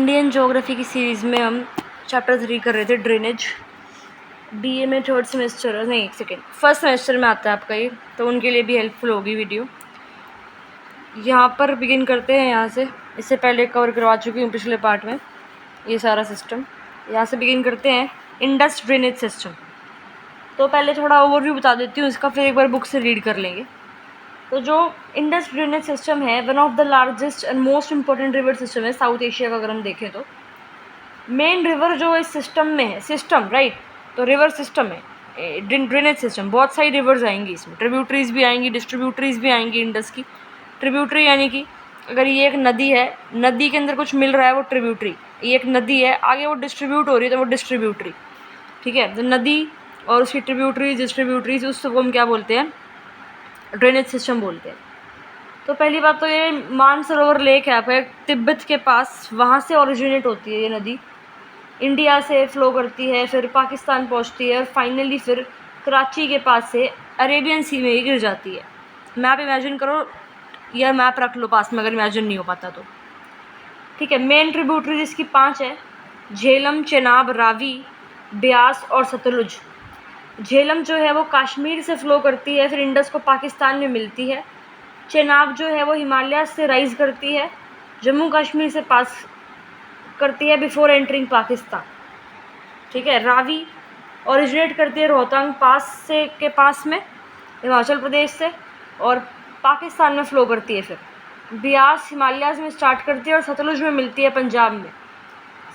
Indian geography की series में हम चैप्टर 3 कर रहे थे, ड्रेनेज। बीए में थर्ड सेमेस्टर नहीं फर्स्ट सेमेस्टर में आता है आपका ये, तो उनके लिए भी हेल्पफुल होगी वीडियो। यहाँ पर बिगिन करते हैं, यहाँ से। इससे पहले कवर करवा चुकी हूँ पिछले पार्ट में ये सारा सिस्टम। यहाँ से बिगिन करते हैं, इंडस ड्रेनेज सिस्टम। तो पहले थोड़ा ओवरव्यू बता देती हूँ इसका, फिर एक बार बुक से रीड कर लेंगे। तो जो इंडस ड्रेनेज सिस्टम है, one of the largest and most important river system है साउथ एशिया का। अगर हम देखें तो मेन रिवर जो इस सिस्टम में है, सिस्टम राइट, तो रिवर सिस्टम है ड्रेनेज सिस्टम। बहुत सारी रिवर्स आएंगी इसमें, ट्रिब्यूटरीज भी आएंगी, डिस्ट्रीब्यूटरीज भी आएंगी इंडस की। ट्रिब्यूटरी यानी कि अगर ये एक नदी है, नदी के अंदर कुछ मिल रहा है वो ट्रिब्यूटरी। ये एक नदी है, आगे वो डिस्ट्रीब्यूट हो रही है तो वो डिस्ट्रीब्यूटरी, ठीक है। तो नदी और उसकी डिस्ट्रीब्यूटरीज उसको हम क्या बोलते हैं, ड्रेनेज सिस्टम बोलते हैं। तो पहली बात तो ये मानसरोवर लेक है आपका तिब्बत के पास, वहाँ से ओरिजिनेट होती है ये नदी, इंडिया से फ्लो करती है, फिर पाकिस्तान पहुँचती है और फाइनली फिर कराची के पास से अरेबियन सी में ही गिर जाती है। मैप इमेजिन करो, या मैप रख लो पास में अगर इमेजिन नहीं हो पाता तो, ठीक है। मेन ट्रिब्यूटरीज इसकी 5 है, झेलम, चेनाब, रावी, ब्यास और सतलुज। झेलम जो है वो कश्मीर से फ्लो करती है, फिर इंडस को पाकिस्तान में मिलती है। चेनाब जो है वो हिमालय से राइज करती है, जम्मू कश्मीर से पास करती है बिफोर एंटरिंग पाकिस्तान, ठीक है। रावी ओरिजिनेट करती है रोहतांग पास से के पास में, हिमाचल प्रदेश से, और पाकिस्तान में फ़्लो करती है। फिर ब्यास हिमालय में स्टार्ट करती है और सतलुज में मिलती है पंजाब में।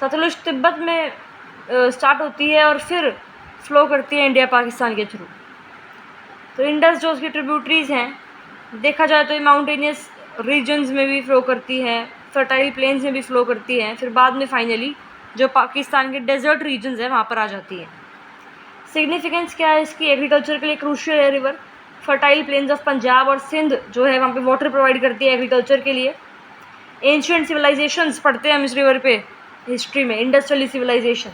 सतलुज तिब्बत में स्टार्ट होती है और फिर फ़्लो करती है इंडिया पाकिस्तान के थ्रू। तो इंडस जो उसकी ट्रिब्यूटरीज़ हैं, देखा जाए तो ये माउंटेनियस रीजन्स में भी फ़्लो करती हैं, फर्टाइल प्लेन्स में भी फ़्लो करती हैं, फिर बाद में फाइनली जो पाकिस्तान के डेजर्ट रीजन्स हैं वहाँ पर आ जाती हैं। सिग्निफिकेंस क्या है इसकी, एग्रीकल्चर के लिए क्रूशियल है river. Fertile planes of Punjab और सिंध जो है वहाँ पे वाटर प्रोवाइड करती है एग्रीकल्चर के लिए। एंशिएंट सिविलाइजेशंस पढ़ते हैं हम इस रिवर पे हिस्ट्री में, industrial civilisation.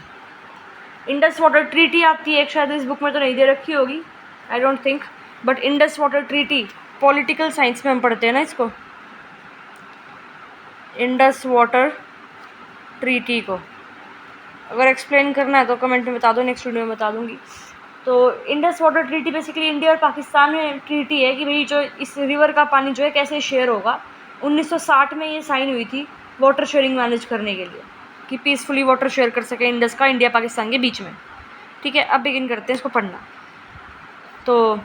Indus water treaty आती है एक, शायद इस बुक में तो नहीं दे रखी होगी, I don't think, but Indus water treaty political science में हम पढ़ते हैं ना इसको, इंडस वाटर ट्रीटी को। अगर एक्सप्लेन करना है तो कमेंट में बता दो, नेक्स्ट वीडियो में बता दूंगी। तो Indus water treaty basically India और पाकिस्तान में ट्रीटी है कि भाई जो इस रिवर का पानी जो है कैसे शेयर होगा। 1960 में ये साइन हुई थी वाटर शेयरिंग मैनेज करने के लिए, कि पीसफुली वाटर शेयर कर सके इंडस का इंडिया पाकिस्तान के बीच में, ठीक है। अब बिगिन करते हैं इसको पढ़ना। तो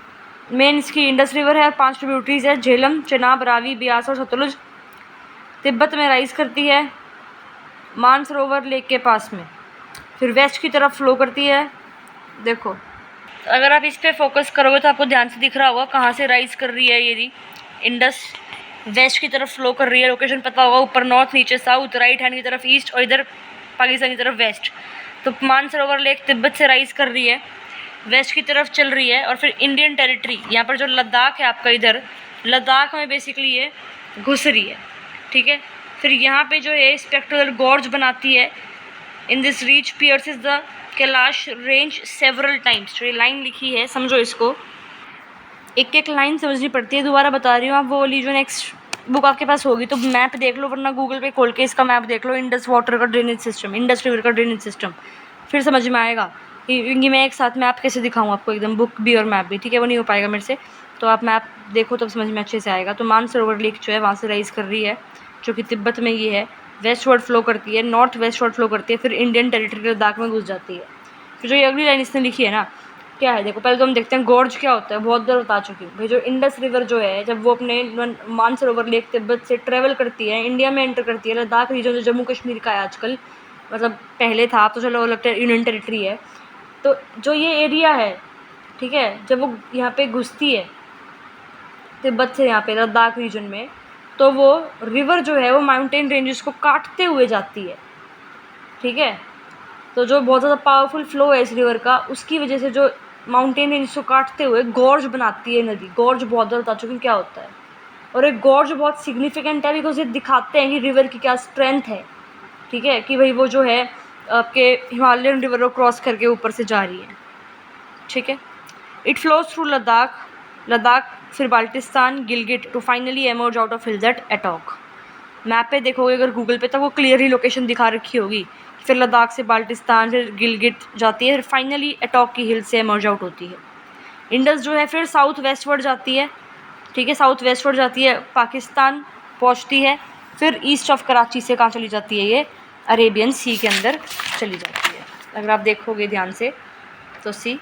मेन इसकी इंडस रिवर है, 5 ट्रिब्यूटरीज है, झेलम, चेनाब, रावी, ब्यास और सतलुज। तिब्बत में राइज करती है मानसरोवर लेक के पास में, फिर वेस्ट की तरफ फ्लो करती है। देखो अगर आप इस पर फोकस करोगे तो आपको ध्यान से दिख रहा होगा कहाँ से राइज कर रही है ये इंडस, वेस्ट की तरफ फ्लो कर रही है। लोकेशन पता होगा, ऊपर नॉर्थ, नीचे साउथ, राइट हैंड की तरफ ईस्ट और इधर पाकिस्तान की तरफ वेस्ट। तो मानसरोवर लेक तिब्बत से राइज कर रही है, वेस्ट की तरफ चल रही है, और फिर इंडियन टेरिटरी यहाँ पर जो लद्दाख है आपका, इधर लद्दाख में बेसिकली ये घुस रही है, ठीक है। फिर यहाँ पे जो है स्पेक्ट्रल गॉर्ज बनाती है। In this reach pierces the Kailash range several times. जो ये लाइन लिखी है समझो इसको, एक एक लाइन समझनी पड़ती है, दोबारा बता रही हूँ। आप वो वाली जो नेक्स्ट बुक आपके पास होगी तो मैप देख लो, वरना गूगल पे खोल के इसका मैप देख लो, इंडस वाटर का ड्रेनेज सिस्टम, इंडस रिवर का ड्रेनेज सिस्टम, फिर समझ में आएगा। क्योंकि मैं एक साथ मैप कैसे दिखाऊँ आपको, एकदम बुक भी और मैप भी, ठीक है, वो नहीं हो पाएगा मेरे से। तो आप मैप देखो तब समझ में अच्छे से आएगा। तो मानसरोवर लेक जो है वहाँ से राइज कर रही है, जो कि तिब्बत में ये है, वेस्ट वर्ड फ्लो करती है, नॉर्थ वेस्ट वर्ड फ्लो करती है, फिर इंडियन टेरिटरी के लद्दाख में घुस जाती है। फिर जो ये अगली लाइन इसने लिखी है ना, क्या है देखो, पहले तो हम देखते हैं गॉर्ज क्या होता है, बहुत बार बता चुकी हूँ भाई। जो इंडस रिवर जो है, जब वो अपने मानसरोवर लेक तिब्बत से ट्रेवल करती है, इंडिया में एंटर करती है, लद्दाख रीजन जो जम्मू कश्मीर का है आजकल, मतलब पहले था तो चलो लगता है यूनियन टेरिटरी है। तो जो ये एरिया है, ठीक है, जब वो यहाँ पे घुसती है तिब्बत से यहाँ पे लद्दाख रीजन में, तो वो रिवर जो है वो माउंटेन रेंजेस को काटते हुए जाती है, ठीक है। तो जो बहुत ज़्यादा पावरफुल फ्लो है इस रिवर का, उसकी वजह से जो माउंटेन रेंज को काटते हुए गॉर्ज बनाती है नदी। गॉर्ज बहुत ज़्यादा बता चुकी क्या होता है, और एक गॉर्ज बहुत सिग्निफिकेंट है बिकॉज ये दिखाते हैं कि रिवर की क्या स्ट्रेंथ है, ठीक है, कि भाई वो जो है आपके हिमालयन रिवर को क्रॉस करके ऊपर से जा रही है, ठीक है। इट फ्लोज थ्रू लद्दाख, फिर Baltistan, Gilgit to finally emerge out of hills at Attock. Map पे देखोगे अगर गूगल पे, तो वो क्लियरली लोकेशन दिखा रखी होगी। फिर लद्दाख से बाल्टिस्तान, फिर गिलगिट जाती है, फिर फाइनली अटॉक की हिल से एमर्ज आउट होती है। इंडस जो है फिर साउथ वेस्टवर्ड जाती है, ठीक है, साउथ वेस्टवर्ड जाती है, पाकिस्तान पहुंचती है, फिर ईस्ट ऑफ कराची से कहाँ चली जाती है, ये अरेबियन सी के अंदर चली जाती है। अगर आप देखोगे ध्यान से तो सी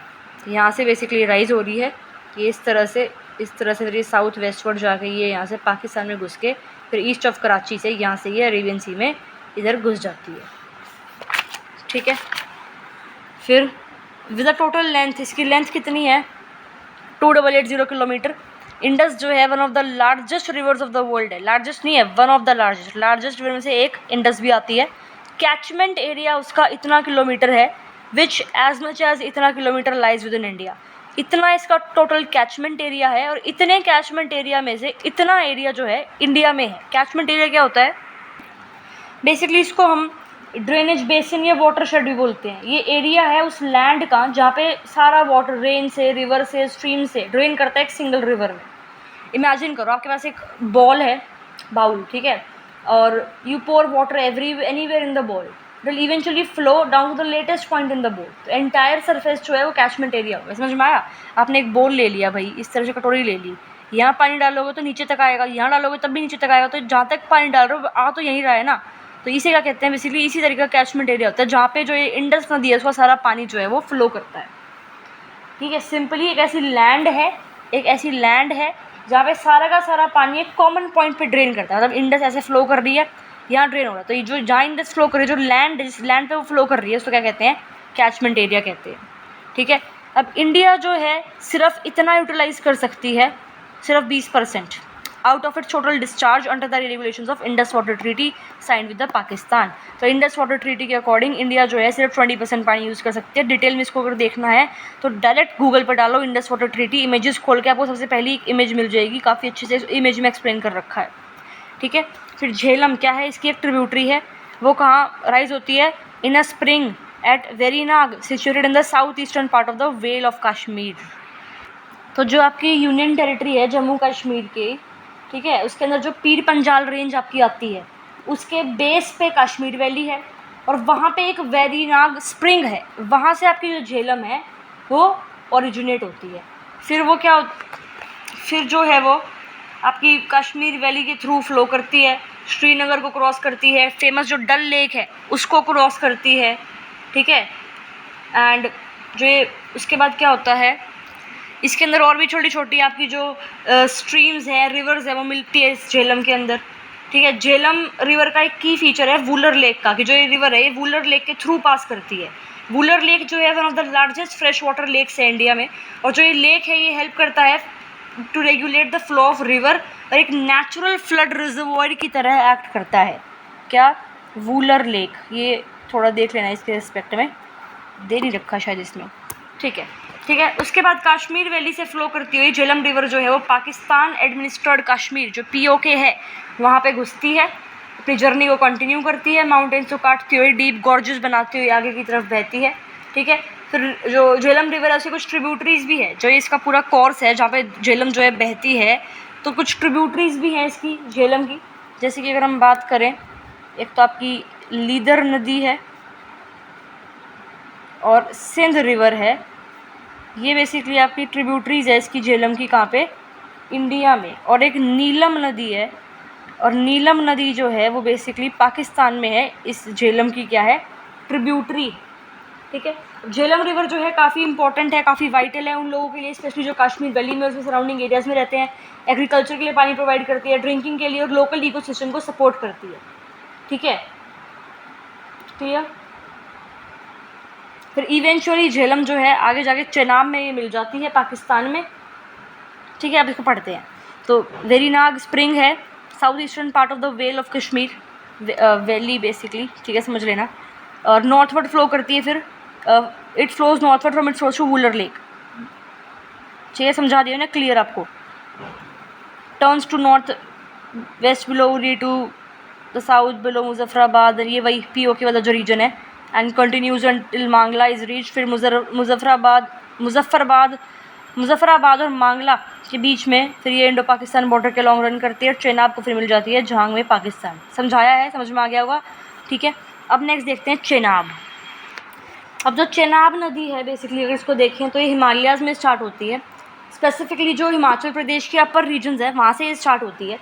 यहाँ से बेसिकली राइज हो रही है, ये इस तरह से फिर ये साउथ वेस्टवर्ड जाके ये यहाँ से पाकिस्तान में घुस के फिर ईस्ट ऑफ कराची से यहाँ से ये अरेबियन सी में इधर घुस जाती है, ठीक है। फिर विद द टोटल लेंथ, इसकी लेंथ कितनी है, 2880 किलोमीटर। इंडस जो है one of the largest reverse of the world है, लार्जेस्ट नहीं है, one of the largest river में से एक इंडस भी आती है। कैचमेंट एरिया उसका इतना किलोमीटर है, विच एज मच एज इतना kilometre lies with in India. इतना इसका टोटल कैचमेंट एरिया है, और इतने कैचमेंट एरिया में से इतना एरिया जो है इंडिया में है। कैचमेंट एरिया क्या होता है, बेसिकली इसको हम ड्रेनेज बेसिन या वाटर शेड भी बोलते हैं। ये एरिया है उस लैंड का जहाँ पे सारा वाटर रेन से, रिवर से, स्ट्रीम से ड्रेन करता है एक सिंगल रिवर में। इमेजिन करो आपके पास एक बॉल है, बाउल, ठीक है, और you pour water anywhere in the bowl, it will eventually flow down to the latest point in the bowl. तो एंटायर सरफेस जो है वो कैचमेंट एरिया होगा। समझ में आया? आपने एक बॉल ले लिया भाई, इस तरह से कटोरी ले ली, यहाँ पानी डालोगे तो नीचे तक आएगा, यहाँ डालोगे तब भी नीचे तक आएगा, तो जहाँ तक पानी डाल रहे हो आ तो यहीं रहा है ना। तो इसे क्या कहते हैं, बेसिकली इसी तरीके का कैचमेंट एरिया होता है जहाँ पे जो ये इंडस नदी है उसका सारा पानी जो है वो फ्लो करता है, ठीक है। सिंपली एक ऐसी लैंड है जहाँ पे सारा का सारा पानी एक कॉमन पॉइंट पे ड्रेन करता है। मतलब इंडस ऐसे फ्लो कर रही है, यहाँ ड्रेन हो रहा है, तो ये जो जहाँ इंडस फ्लो कर रही है, जो लैंड जिस लैंड पे वो फ्लो कर रही है उसको क्या कहते हैं, कैचमेंट एरिया कहते हैं, ठीक है। अब इंडिया जो है सिर्फ इतना यूटिलाइज कर सकती है, सिर्फ 20% out of its total discharge under the regulations of Indus water treaty signed with the Pakistan. तो इंडस वाटर ट्रीटी के अकॉर्डिंग इंडिया जो है सिर्फ 20% पानी यूज़ कर सकती है। डिटेल में इसको अगर देखना है तो डायरेक्ट गूगल पर डालो इंडस वाटर ट्रीटी, इमेजेस खोल के आपको सबसे पहली एक इमेज मिल जाएगी, काफ़ी अच्छे से इमेज में एक्सप्लेन कर रखा है, ठीक है। फिर झेलम क्या है, इसकी एक ट्रिब्यूटरी है, वो कहाँ राइज होती है, in a spring at Verinag situated in the south eastern part of the vale of Kashmir. तो जो आपकी यूनियन टेरिटरी है जम्मू कश्मीर की, ठीक है, उसके अंदर जो पीर पंजाल रेंज आपकी आती है उसके बेस पे कश्मीर वैली है, और वहाँ पे एक वेरीनाग स्प्रिंग है, वहाँ से आपकी जो झेलम है वो ओरिजिनेट होती है। फिर जो है वो आपकी कश्मीर वैली के थ्रू फ्लो करती है, श्रीनगर को क्रॉस करती है, फेमस जो डल लेक है उसको क्रॉस करती है, ठीक है। एंड जो ये उसके बाद क्या होता है, इसके अंदर और भी छोटी छोटी आपकी जो स्ट्रीम्स हैं, रिवर्स है, वो मिलती है इस झेलम के अंदर, ठीक है। झेलम रिवर का एक की फीचर है वुलर लेक का, कि जो ये रिवर है ये वुलर लेक के थ्रू पास करती है। वुलर लेक जो है one of the largest fresh water lakes है इंडिया में, और जो ये लेक है ये हेल्प करता है to regulate the flow of river, और एक नेचुरल फ्लड रिजर्वोयर की तरह एक्ट करता है। क्या, वुलर लेक, ये थोड़ा देख लेना इसके रिस्पेक्ट में, दे नहीं रखा शायद इसमें, ठीक है। उसके बाद कश्मीर वैली से फ्लो करती हुई झेलम रिवर जो है वो पाकिस्तान एडमिनिस्ट्रेड कश्मीर जो POK है वहाँ पे घुसती है, अपनी जर्नी को कंटिन्यू करती है, माउंटेन्स को काटती हुई डीप गॉर्जेस बनाती हुई आगे की तरफ बहती है, ठीक है। फिर जो झेलम रिवर है उसकी कुछ ट्रिब्यूटरीज भी है, जो इसका पूरा कोर्स है जहाँ पे झेलम जो है बहती है, तो कुछ ट्रिब्यूटरीज भी हैं इसकी झेलम की। जैसे कि अगर हम बात करें, एक तो आपकी लीदर नदी है और सिंध रिवर है, ये बेसिकली आपकी ट्रिब्यूटरीज है इसकी झेलम की, कहाँ पे, इंडिया में। और एक नीलम नदी है, और नीलम नदी जो है वो बेसिकली पाकिस्तान में है, इस झेलम की क्या है, ट्रिब्यूटरी, ठीक है। झेलम रिवर जो है काफ़ी इंपॉर्टेंट है, काफ़ी वाइटल है उन लोगों के लिए, स्पेशली जो कश्मीर वैली में उसके सराउंडिंग एरियाज़ में रहते हैं। एग्रीकल्चर के लिए पानी प्रोवाइड करती है, ड्रिंकिंग के लिए, और लोकल इकोसिस्टम को सपोर्ट करती है, ठीक है, क्लियर। फिर इवेंचुअली झेलम जो है आगे जाके चेनाब में ये मिल जाती है पाकिस्तान में, ठीक है। अब इसको पढ़ते हैं। तो वेरीनाग स्प्रिंग है, south eastern part of the vale of Kashmir valley basically, ठीक है, समझ लेना। और नॉर्थवर्ड फ्लो करती है, फिर it flows northward from its source to Wular lake, ठीक है, समझा दिया ना क्लियर आपको। Turns to north west below Uri to the south below Muzaffarabad, ये वही POK वाला जो रीजन है, and continues until Mangla is reach. फिर मुजफ्फराबाद और मांगला के बीच में, फिर ये इंडो पाकिस्तान बॉर्डर के लॉन्ग रन करती है और चेनाब को फिर मिल जाती है झांग में पाकिस्तान। समझाया है, समझ में आ गया होगा, ठीक है। अब नेक्स्ट देखते हैं चेनाब। अब जो चेनाब नदी है बेसिकली अगर इसको देखें तो ये हिमालयाज़ में स्टार्ट होती है, स्पेसिफिकली जो हिमाचल प्रदेश के अपर रीजन्स है वहाँ से ये स्टार्ट होती है।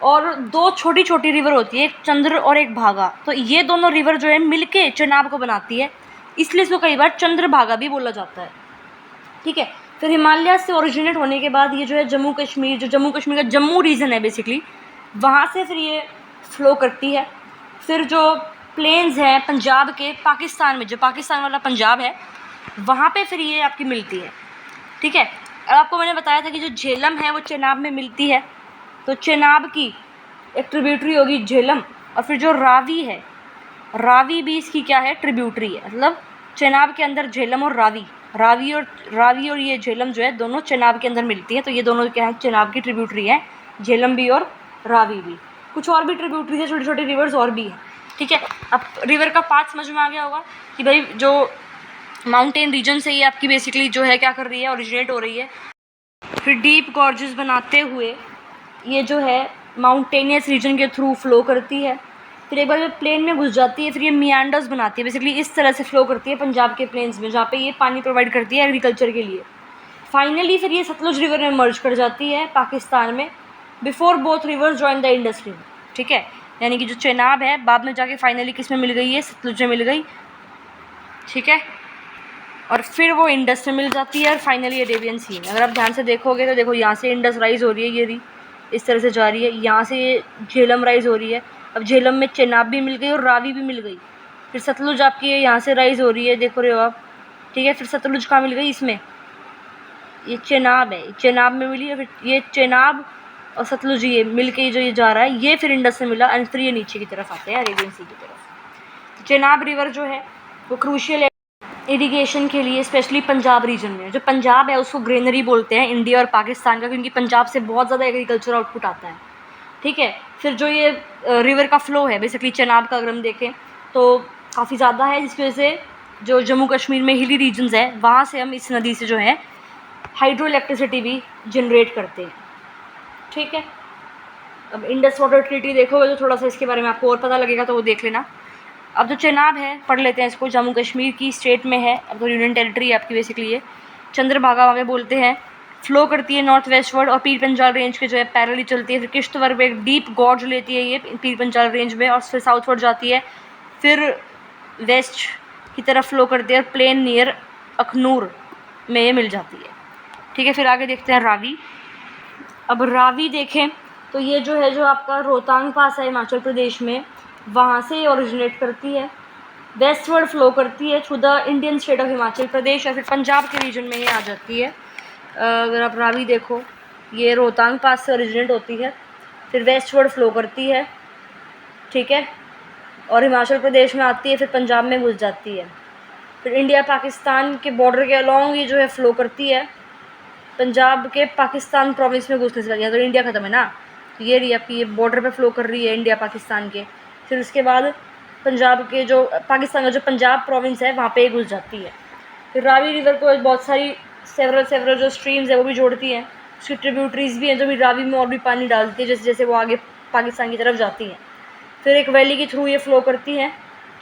और दो छोटी छोटी रिवर होती है, एक चंद्र और एक भागा। तो ये दोनों रिवर जो है मिलके चेनाब को बनाती है, इसलिए इसको कई बार चंद्रभागा भी बोला जाता है, ठीक है। फिर हिमालय से ओरिजिनेट होने के बाद ये जो है जम्मू कश्मीर, जो जम्मू कश्मीर का जम्मू रीजन है बेसिकली, वहाँ से फिर ये फ्लो करती है। फिर जो प्लेन्स हैं पंजाब के पाकिस्तान में, जो पाकिस्तान वाला पंजाब है वहाँ पे फिर ये आपकी मिलती है, ठीक है। और आपको मैंने बताया था कि जो झेलम है वो चेनाब में मिलती है, तो चेनाब की एक ट्रिब्यूटरी होगी झेलम। और फिर जो रावी है, रावी भी इसकी क्या है, ट्रिब्यूटरी है। मतलब चेनाब के अंदर झेलम और रावी और ये झेलम जो है दोनों चेनाब के अंदर मिलती है। तो ये दोनों क्या है, चेनाब की ट्रिब्यूटरी है, झेलम भी और रावी भी। कुछ और भी ट्रिब्यूटरी है, छोटी छोटी रिवर्स और भी हैं, ठीक है। अब रिवर का पाथ समझ में आ गया होगा कि भाई जो माउंटेन रीजन से ये आपकी बेसिकली जो है क्या कर रही है, ओरिजिनेट हो रही है। फिर डीप गॉर्जेस बनाते हुए ये जो है माउंटेनियस रीजन के थ्रू फ्लो करती है। फिर एक बार जब प्लेन में घुस जाती है फिर ये मियांडर्स बनाती है, बेसिकली इस तरह से फ्लो करती है पंजाब के प्लेन्स में, जहाँ पे ये पानी प्रोवाइड करती है एग्रीकल्चर के लिए। फाइनली फिर ये सतलुज रिवर में मर्ज कर जाती है पाकिस्तान में, before both reverse join the Indus river, ठीक है। यानी कि जो चेनाब है बाद में जाके फाइनली किस में मिल गई है, सतलुज में मिल गई, ठीक है। और फिर वो इंडस में मिल जाती है और फाइनली अरेबियन सी में। अगर आप ध्यान से देखोगे तो देखो यहाँ से इंडस राइज हो रही है, ये रही इस तरह से जा रही है, यहाँ से ये झेलम राइज हो रही है। अब झेलम में चेनाब भी मिल गई और रावी भी मिल गई। फिर सतलुज आपकी यहाँ से राइज हो रही है, देखो रहे हो आप, ठीक है। फिर सतलुज कहाँ मिल गई, इसमें, ये चेनाब है, चेनाब में मिली। और फिर ये चेनाब और सतलुज ये मिल के जो ये जा रहा है ये फिर इंडस में मिला, एंड फिर ये नीचे की तरफ आते हैं अरेबियन सी की तरफ। चेनाब रिवर जो है वो क्रूशियल है इरिगेशन के लिए, स्पेशली पंजाब रीजन में। जो पंजाब है उसको ग्रेनरी बोलते हैं इंडिया और पाकिस्तान का, क्योंकि पंजाब से बहुत ज़्यादा एग्रीकल्चर आउटपुट आता है, ठीक है। फिर जो ये रिवर का फ्लो है बेसिकली चेनाब का अगर हम देखें तो काफ़ी ज़्यादा है, जिसकी वजह से जो जम्मू कश्मीर में हिली रीजन्स है वहाँ से हम इस नदी से जो है हाइड्रो इलेक्ट्रिसिटी भी जनरेट करते हैं, ठीक है। अब इंडस वाटर ट्रीटी देखोगे तो थोड़ा सा इसके बारे में आपको और पता लगेगा, तो वो देख लेना। अब जो चेनाब है पढ़ लेते हैं इसको, जम्मू कश्मीर की स्टेट में है, अब तो यूनियन टेरिटरी है आपकी बेसिकली ये। चंद्रभागा वहाँ पे बोलते हैं, फ्लो करती है नॉर्थ वेस्टवर्ड और पीर पंजाल रेंज के जो है पैरेलली चलती है। फिर किश्तवाड़ में एक डीप गॉर्ज लेती है ये पीर पंजाल रेंज में, और फिर साउथवर्ड जाती है, फिर वेस्ट की तरफ फ्लो करती है और प्लेन नियर अखनूर में ये मिल जाती है, ठीक है। फिर आगे देखते हैं रावी। अब रावी देखें तो ये जो है, जो आपका रोहतांग पास है हिमाचल प्रदेश में, वहाँ से ओरिजिनेट करती है, वेस्टवर्ड फ्लो करती है through the Indian state of Himachal Pradesh, और फिर पंजाब के रीजन में ये आ जाती है। अगर आप रावी देखो ये रोहतांग पास से ओरिजिनेट होती है, फिर वेस्टवर्ड फ्लो करती है, ठीक है, और हिमाचल प्रदेश में आती है, फिर पंजाब में घुस जाती है। फिर इंडिया पाकिस्तान के बॉर्डर के अलॉन्ग ये जो है फ्लो करती है, पंजाब के पाकिस्तान प्रोविंस में घुसने से लगी है, तो इंडिया ख़त्म है ना, तो ये रही आपकी, ये बॉर्डर पे फ्लो कर रही है इंडिया पाकिस्तान के। फिर उसके बाद पंजाब के जो पाकिस्तान का जो पंजाब प्रोविंस है वहाँ पे घुस जाती है। फिर रावी रिवर को बहुत सारी सेवरल जो स्ट्रीम्स है वो भी जोड़ती हैं, उसकी ट्रिब्यूटरीज भी हैं जो भी रावी में और भी पानी डालती है जैसे जैसे वो आगे पाकिस्तान की तरफ जाती हैं। फिर एक वैली के थ्रू ये फ्लो करती हैं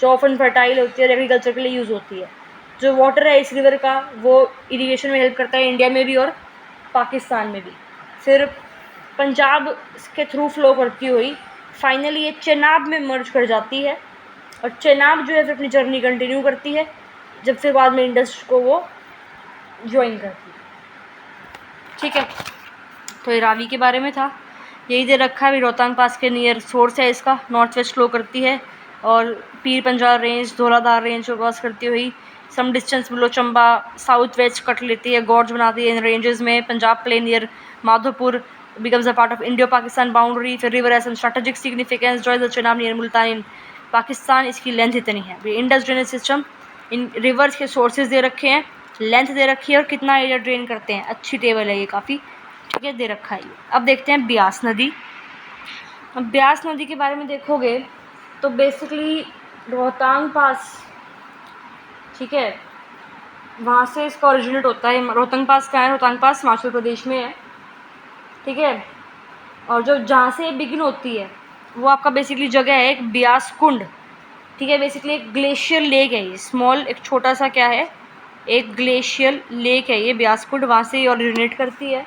जो ऑफन फर्टाइल होती है और एग्रीकल्चर के लिए यूज़ होती है। जो वाटर है इस रिवर का वो इरीगेशन में हेल्प करता है इंडिया में भी और पाकिस्तान में भी। फिर पंजाब के थ्रू फ्लो करती हुई फाइनली ये चेनाब में मर्ज कर जाती है, और चेनाब जो है फिर अपनी जर्नी कंटिन्यू करती है, जब फिर बाद में इंडस को वो ज्वाइन करती है, ठीक है। तो ये रावी के बारे में था, यही दे रखा है। रोहतांग पास के नियर सोर्स है इसका, नॉर्थ वेस्ट फ्लो करती है और पीर पंजाल रेंज, धौलाधार रेंज को क्रॉस करती हुई some distance below Chamba south west cut लेती है, गॉर्ज बनाती है इन रेंजेस में। Punjab plain near Madhopur becomes a part of Indo-Pakistan boundary। फिर river as strategic significance, joins the Chenab near Multan in Pakistan. इसकी लेंथ इतनी है। इंडस ड्रेनेज सिस्टम, इन रिवर्स के सोर्सेज दे रखे हैं, लेंथ दे रखी है और कितना एरिया ड्रेन करते हैं, अच्छी टेबल है ये काफ़ी, ठीक है, दे रखा है ये। अब देखते हैं ब्यास नदी। अब ब्यास नदी के बारे में देखोगे तो बेसिकली रोहतांग पास, ठीक है, वहाँ से इसका ओरिजिनेट होता है। रोहतांग पास कहाँ है, रोहतांग पास हिमाचल प्रदेश में है, ठीक है। और जो जहाँ से बिगिन होती है वो आपका बेसिकली जगह है एक ब्यास कुंड, ठीक है। बेसिकली एक ग्लेशियर लेक है ये, स्मॉल एक छोटा सा क्या है, एक ग्लेशियर लेक है ये ब्यास कुंड, वहाँ से ये ओरिजिनेट करती है,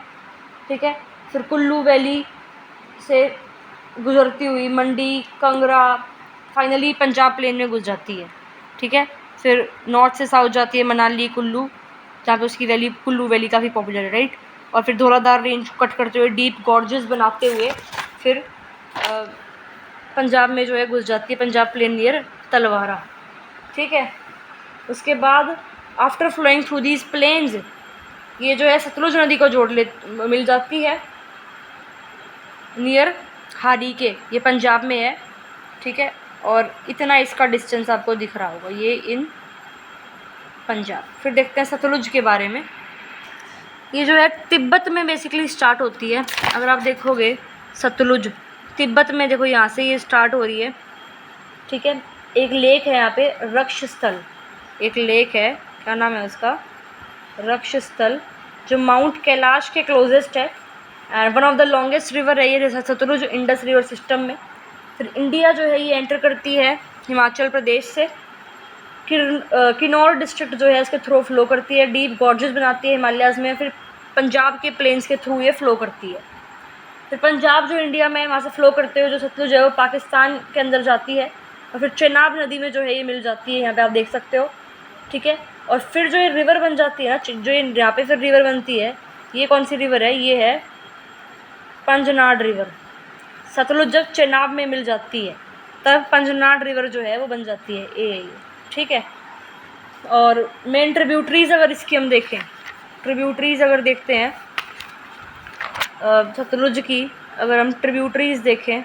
ठीक है। फिर कुल्लू वैली से गुजरती हुई मंडी, कंगरा, फाइनली पंजाब प्लेन में घुस जाती है, ठीक है। फिर नॉर्थ से साउथ जाती है मनाली, कुल्लू, जहाँ पे उसकी वैली कुल्लू वैली काफ़ी पॉपुलर है, राइट। और फिर धौलाधार रेंज को कट करते हुए डीप गॉर्जेस बनाते हुए फिर पंजाब में जो है घुस जाती है, पंजाब प्लेन नियर तलवारा, ठीक है। उसके बाद after flowing through these plains ये जो है सतलुज नदी को मिल जाती है नियर हारी के, ये पंजाब में है, ठीक है। और इतना इसका डिस्टेंस आपको दिख रहा होगा, ये इन पंजाब। फिर देखते हैं सतलुज के बारे में। ये जो है तिब्बत में बेसिकली स्टार्ट होती है। अगर आप देखोगे सतलुज तिब्बत में, देखो यहाँ से ये स्टार्ट हो रही है, ठीक है। एक लेक है यहाँ पे रक्षस्थल, एक लेक है, क्या नाम है उसका, रक्षस्थल, जो माउंट कैलाश के क्लोजेस्ट है and one of the longest river है ये सतलुज इंडस रिवर सिस्टम में। फिर इंडिया जो है ये एंटर करती है हिमाचल प्रदेश से, किन्नौर डिस्ट्रिक्ट जो है इसके थ्रू फ्लो करती है, डीप गॉर्जेस बनाती है हिमालयाज़ में, फिर पंजाब के प्लेन्स के थ्रू ये फ्लो करती है। फिर पंजाब जो इंडिया में वहाँ से फ्लो करते हुए जो सतलुज है वो पाकिस्तान के अंदर जाती है, और फिर चेनाब नदी में जो है ये मिल जाती है, यहाँ पे आप देख सकते हो, ठीक है। और फिर जो ये रिवर बन जाती है ना, जो ये यहाँ पे फिर रिवर बनती है, ये कौन सी रिवर है, ये है पंजनाड रिवर। सतलुज जब चेनाब में मिल जाती है तब पंजनाड रिवर जो है वो बन जाती है, ये, ठीक है। और मेन ट्रिब्यूटरीज अगर इसकी हम देखें, ट्रिब्यूटरीज अगर देखते हैं सतलुज की, अगर हम ट्रिब्यूटरीज देखें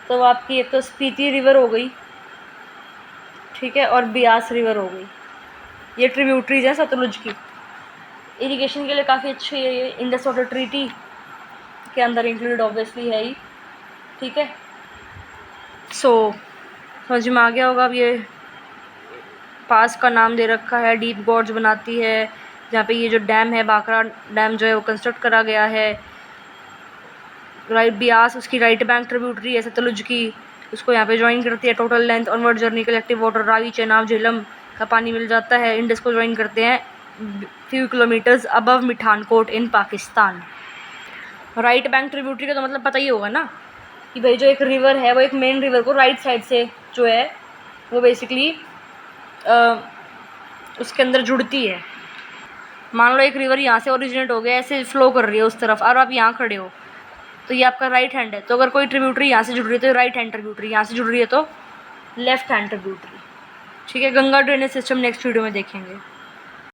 तो आपकी एक तो स्पीति रिवर हो गई, ठीक है, और ब्यास रिवर हो गई, ये ट्रिब्यूटरीज हैं सतलुज की। इरिगेशन के लिए काफ़ी अच्छी है ये, इंडस वाटर ट्रीटी के अंदर इंक्लूडेड ऑब्वियसली है ही, ठीक है। सो समझ में आ गया होगा। अब ये पास का नाम दे रखा है, डीप गॉर्ज बनाती है, जहाँ पे ये जो डैम है बाकरा डैम जो है वो कंस्ट्रक्ट करा गया है, राइट। ब्यास उसकी राइट बैंक ट्रिब्यूटरी है सतलुज की, उसको यहाँ पे ज्वाइन करती है। Total length onward journey collective water Ravi, Chenab, Jhelum का पानी मिल जाता है, इंडस को ज्वाइन करते हैं फ्यू किलोमीटर्स अबव मिठानकोट इन पाकिस्तान। राइट बैंक ट्रिब्यूटरी का तो मतलब पता ही होगा ना कि भाई जो एक रिवर है वो एक मेन रिवर को राइट साइड से जो है वो बेसिकली उसके अंदर जुड़ती है। मान लो एक रिवर यहाँ से ओरिजिनेट हो गया, ऐसे फ्लो कर रही है उस तरफ, और आप यहाँ खड़े हो तो ये आपका राइट हैंड है, तो अगर कोई ट्रिब्यूटरी यहाँ से जुड़ रही है तो राइट हैंड ट्रिब्यूटरी, यहाँ से जुड़ रही है तो लेफ्ट हैंड ट्रिब्यूटरी, ठीक है। Ganga drainage system next video में देखेंगे।